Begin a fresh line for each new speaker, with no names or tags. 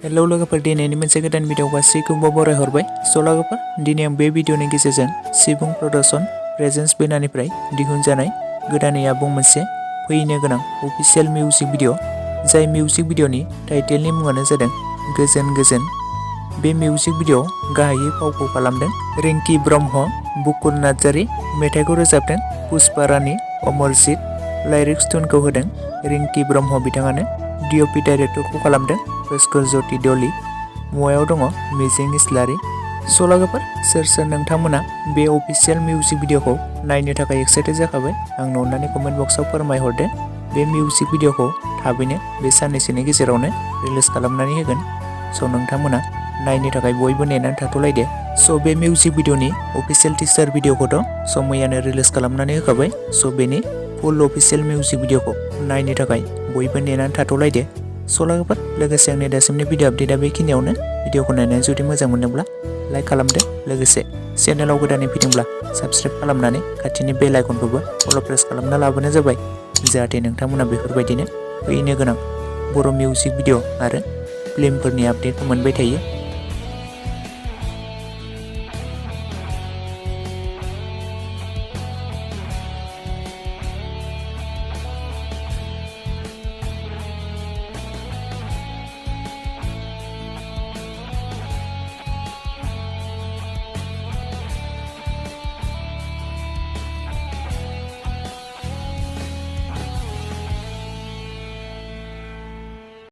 Hello लोगोफोर, दिनैनि मोनसे गोदान भिडिअ गासैखौबो बरायहरबाय। लोगोफोर, दिनै आं बे भिडिअनि गेजेरजों सुबुं प्रडाक्शन प्रेजेन्स बेनारनिफ्राय दिहुनजानाय गोदानै आबुं मोनसे फैनो गोनां अफिसियेल मिउजिक भिडिअ, जाय मिउजिक भिडिअनि टाइटेलनि मुङानो जादों गोजोन गोजोन। बे मिउजिक भिडिअ गाहायै फावखौ खालामदों रिंकि ब्रह्म, बुकुल नार्जारी, मेथाइखौ रोजाबदों पुष्पा रानी, अमरजित, लाइरिक्स टुनखौ होदों रिंकि ब्रह्म बिथाङानो, डिअपि डाइरेक्टरखौ खालामदों बकुल ज्योति डली, मुवायाव दङ मिजिं इस्लारि। लोगोफोर, सोर सोर नोंथांमोना बे अफिसियेल मिउजिक भिडिअखौ नायनो थाखाय एक्साइटेड जाखाबाय, आंनो अननानै कमेन्ट बक्सआव फोरमायहरदो। बे मिउजिक भिडिअखौ थाबैनो बे साननैसोनि गेजेरावनो रिलिज खालामनानै होगोन। नोंथांमोना नायनो थाखाय बयबो नेनानै थाथ'लायदो। बे मिउजिक भिडिअनि अफिसियेल टिजार भिडिअखौथ' मैयानो रिलिज खालामनानै होखाबाय। बेनि फुल अफिसियेल मिउजिक भिडिअखौ नायनो थाखाय बयबो नेनानै थाथ'लायदो। लोगोफोर, लोगोसे आंनि दासिमनि भिडिअ आपडेटआ बेखिनियावनो। भिडिअखौ नायनानै जुदि मोजां मोनदोंब्ला लाइक खालामदो, लोगोसे चेनेलाव गोदानै फैदोंब्ला साबस्क्राइब खालामनानै खाथिनि बेल आइकनखौबो अल प्रेस खालामना लाबोनो जाबाय, जाहाथे नोंथांमोना बेफोरबायदिनो फैनो गोनां बर' मिउजिक भिडिअ आरो फिल्मफोरनि आपडेटखौ मोनबाय थायो।